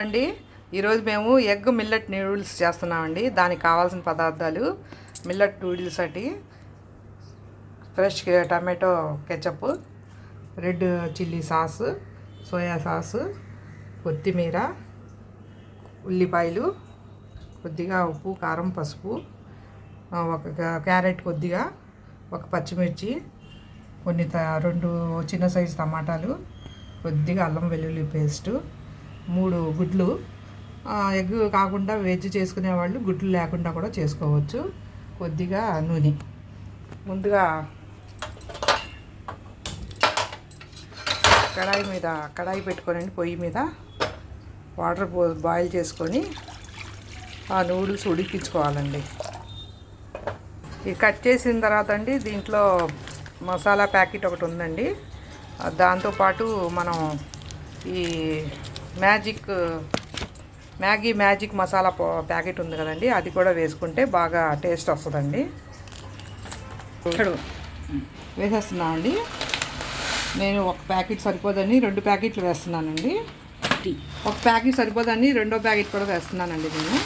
అండి ఈరోజు మేము ఎగ్ మిల్లెట్ నూడిల్స్ చేస్తున్నామండి. దానికి కావాల్సిన పదార్థాలు మిల్లెట్ నూడిల్స్ అండి, fresh tomato ketchup, red chilli sauce, soya sauce, కొత్తిమీర, ఉల్లిపాయలు, కొద్దిగా ఉప్పు, కారం, పసుపు, ఒక క్యారెట్ కొద్దిగా, ఒక పచ్చిమిర్చి, కొన్ని 2 చిన్న సైజు టమాటాలు, కొద్దిగా అల్లం వెల్లుల్లి పేస్టు, 3 గుడ్లు. ఎగ్ కాకుండా వెజ్ చేసుకునే వాళ్ళు గుడ్లు లేకుండా కూడా చేసుకోవచ్చు. కొద్దిగా నూనె. ముందుగా కడాయి పెట్టుకొని పొయ్యి మీద వాటర్ బాయిల్ చేసుకొని ఆ నూడిల్స్ ఉడికించుకోవాలండి. ఇది కట్ చేసిన తర్వాత అండి దీంట్లో మసాలా ప్యాకెట్ ఒకటి ఉందండి. దాంతోపాటు మనం ఈ మ్యాగీ మ్యాజిక్ మసాలా ప్యాకెట్ ఉంది కదండి, అది కూడా వేసుకుంటే బాగా టేస్ట్ వస్తుందండి. వేసేస్తున్నానండి. నేను ఒక ప్యాకెట్ సరిపోదని 2 ప్యాకెట్లు వేస్తున్నానండి. ఒక ప్యాకెట్ సరిపోదని 2వ ప్యాకెట్ కూడా వేస్తున్నానండి. నేను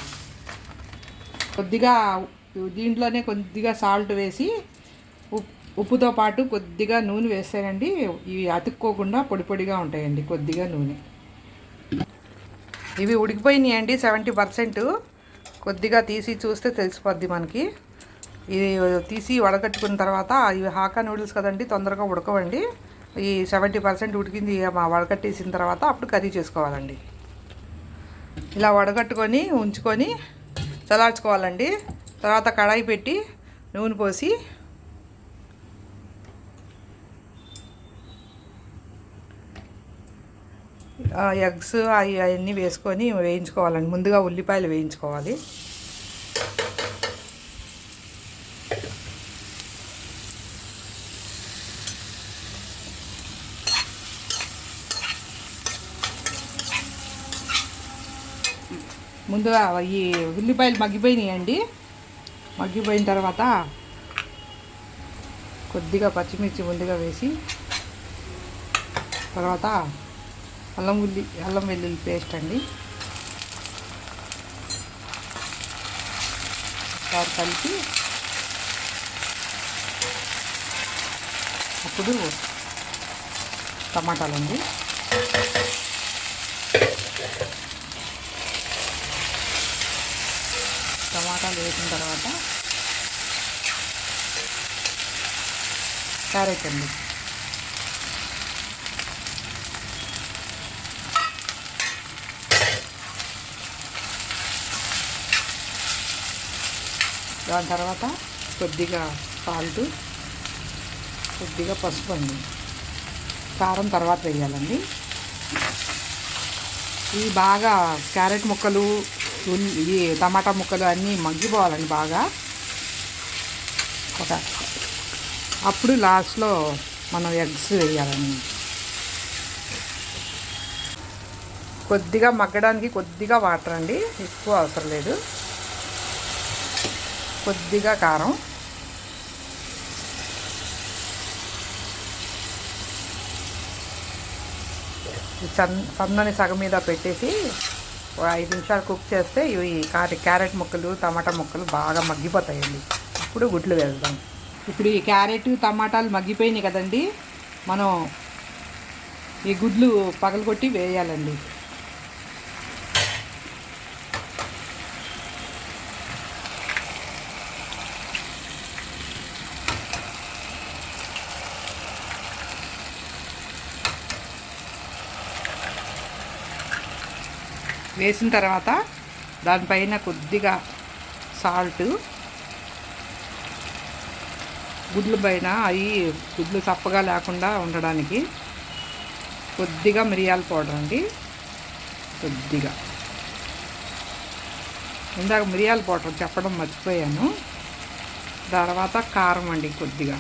కొద్దిగా దీంట్లోనే కొద్దిగా సాల్ట్ వేసి ఉప్పుతో పాటు కొద్దిగా నూనె వేస్తానండి. ఇవి అతుక్కోకుండా పొడి పొడిగా ఉంటాయండి. కొద్దిగా నూనె. ఇవి ఉడికిపోయినాయి అండి 70%. కొద్దిగా తీసి చూస్తే తెలిసిపోద్ది మనకి. ఇది తీసి వడకట్టుకున్న తర్వాత ఇవి హాకా నూడిల్స్ కదండి, తొందరగా ఉడకవండి. ఈ 70% ఉడికింది వడకట్టేసిన తర్వాత అప్పుడు కర్రీ చేసుకోవాలండి. ఇలా వడకట్టుకొని ఉంచుకొని చల్లార్చుకోవాలండి. తర్వాత కడాయి పెట్టి నూనె పోసి ఎగ్స్ అవన్నీ వేసుకొని వేయించుకోవాలండి. ముందుగా ఉల్లిపాయలు వేయించుకోవాలి. ముందుగా ఈ ఉల్లిపాయలు మగ్గిపోయినాయండి. మగ్గిపోయిన తర్వాత కొద్దిగా పచ్చిమిర్చి ముందుగా వేసి, తర్వాత అల్లం వెల్లుల్లి పేస్ట్ అండి కలిపి, అప్పుడు టమాటాలండి. టమాటాలు వేసిన తర్వాత క్యారెట్ అండి. దాని తర్వాత కొద్దిగా సాల్ట్, కొద్దిగా పసుపు అండి. కారం తర్వాత వేయాలండి. ఇవి బాగా క్యారెట్ ముక్కలు, ఈ టమాటా ముక్కలు అన్నీ మగ్గిపోవాలండి బాగా. అప్పుడు లాస్ట్లో మనం ఎగ్స్ వేయాలండి. కొద్దిగా మగ్గడానికి కొద్దిగా వాటర్ అండి, ఎక్కువ అవసరం లేదు. కొద్దిగా కారం, సన్నని సగం మీద పెట్టేసి 5 నిమిషాలు కుక్ చేస్తే ఇవి క్యారెట్ ముక్కలు, టమాటా ముక్కలు బాగా మగ్గిపోతాయండి. ఇప్పుడు గుడ్లు వేద్దాం. ఇప్పుడు ఈ క్యారెట్ టమాటాలు మగ్గిపోయినాయి కదండి, మనం ఈ గుడ్లు పగలగొట్టి వేయాలండి. వేసిన తర్వాత దానిపైన కొద్దిగా సాల్ట్, గుడ్ల పైన గుడ్లు చప్పగా లేకుండా ఉండడానికి కొద్దిగా మిరియాల పౌడర్ అండి. కొద్దిగా ఇందాక మిరియాల పౌడర్ చెప్పడం మర్చిపోయాను. తర్వాత కారం అండి కొద్దిగా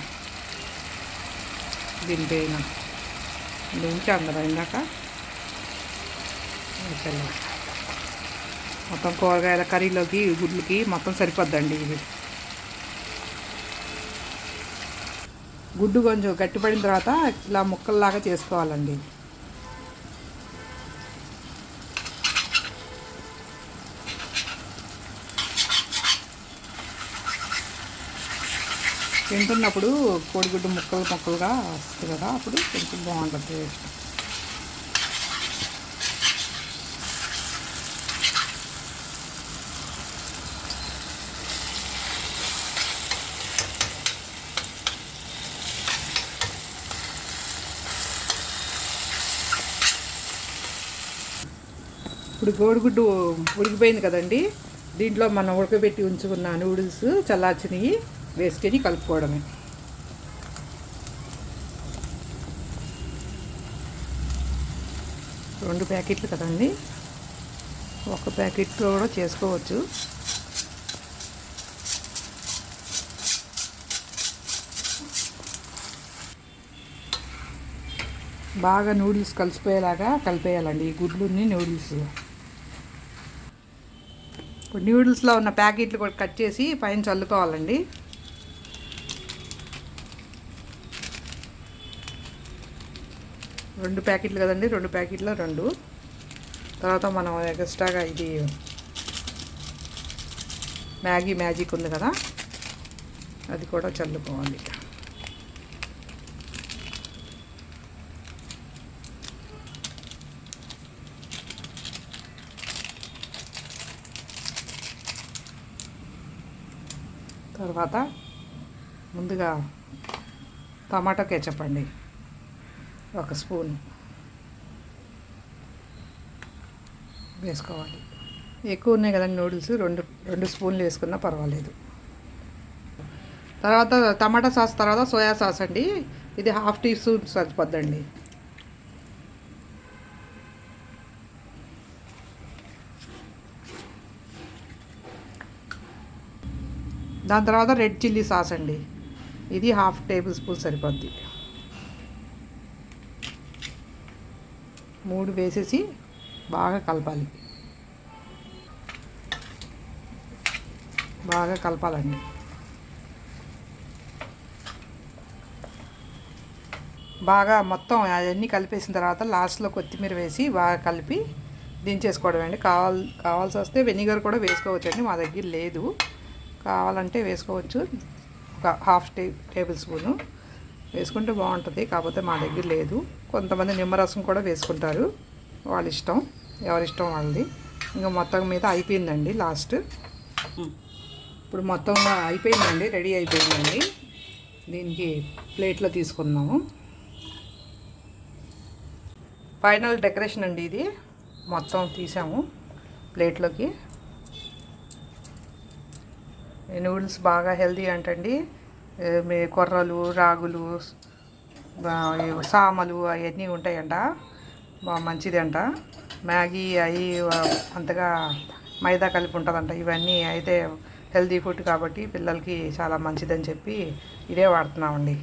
దీనిపైన ఉంచాను ఇందాక. మొత్తం కూరగాయల కర్రీలోకి గుడ్లకి మొత్తం సరిపోద్దండి. ఇది గుడ్డు కొంచెం గట్టిపడిన తర్వాత ఇలా ముక్కల్లాగా చేసుకోవాలండి. తింటున్నప్పుడు కోడిగుడ్డు ముక్కలు ముక్కలుగా వస్తుంది కదా, అప్పుడు కొంచెం బాగుంటుంది టేస్ట్. ఇప్పుడు కోడిగుడ్డు ఉడికిపోయింది కదండి, దీంట్లో మనం ఉడకబెట్టి ఉంచుకున్న నూడిల్స్ చల్లార్చినవి వేసుకొని కలుపుకోవడమే. రెండు ప్యాకెట్లు కదండి, ఒక ప్యాకెట్లో కూడా చేసుకోవచ్చు. బాగా నూడిల్స్ కలిసిపోయేలాగా కలిపేయాలండి ఈ గుడ్లుని నూడిల్స్. ఇప్పుడు నూడిల్స్లో ఉన్న ప్యాకెట్లు కూడా కట్ చేసి పైన చల్లుకోవాలండి. రెండు ప్యాకెట్లు కదండి, రెండు ప్యాకెట్లో రెండు. తర్వాత మనం ఎక్స్ట్రాగా ఇది మ్యాజిక్ ఉంది కదా, అది కూడా చల్లుకోవాలి. తర్వాత ముందుగా టమాటా కెచప్ అండి, ఒక స్పూన్ వేసుకోవాలి. ఎక్కువ ఉన్నాయి కదండి నూడిల్స్, రెండు స్పూన్లు వేసుకున్నా పర్వాలేదు. తర్వాత టమాటా సాస్, తర్వాత సోయా సాస్ అండి, ఇది 1/2 టీ స్పూన్ సరిపోద్దండి. దాని తర్వాత రెడ్ చిల్లీ సాస్ అండి, ఇది 1/2 టేబుల్ స్పూన్ సరిపోద్ది. 3 వేసేసి బాగా కలపాలి, బాగా కలపాలండి. బాగా మొత్తం అవన్నీ కలిపేసిన తర్వాత లాస్ట్లో కొత్తిమీర వేసి బాగా కలిపి దించేసుకోవడం అండి. కావాల్సి వస్తే వెనిగర్ కూడా వేసుకోవచ్చు అండి, మా దగ్గర లేదు. కావాలంటే వేసుకోవచ్చు, ఒక 1/2 టేబుల్ స్పూను వేసుకుంటే బాగుంటుంది, కాకపోతే మా దగ్గర లేదు. కొంతమంది నిమ్మరసం కూడా వేసుకుంటారు, వాళ్ళ ఇష్టం, ఎవరిష్టం వాళ్ళది. ఇంకా మొత్తం మీద అయిపోయిందండి లాస్ట్. ఇప్పుడు మొత్తం అయిపోయిందండి, రెడీ అయిపోయిందండి. దీనికి ప్లేట్లో తీసుకుందాము. ఫైనల్ డెకరేషన్ అండి ఇది, మొత్తం తీసాము ప్లేట్లోకి. నూడిల్స్ బాగా హెల్తీ అంటండి, మీ కొర్రలు, రాగులు, సామలు అవన్నీ ఉంటాయంట, బాగా మంచిది అంట. మ్యాగీ అవి అంతగా మైదా కలిపి ఉంటుందంట, ఇవన్నీ అయితే హెల్తీ ఫుడ్ కాబట్టి పిల్లలకి చాలా మంచిదని చెప్పి ఇదే వాడుతున్నామండి.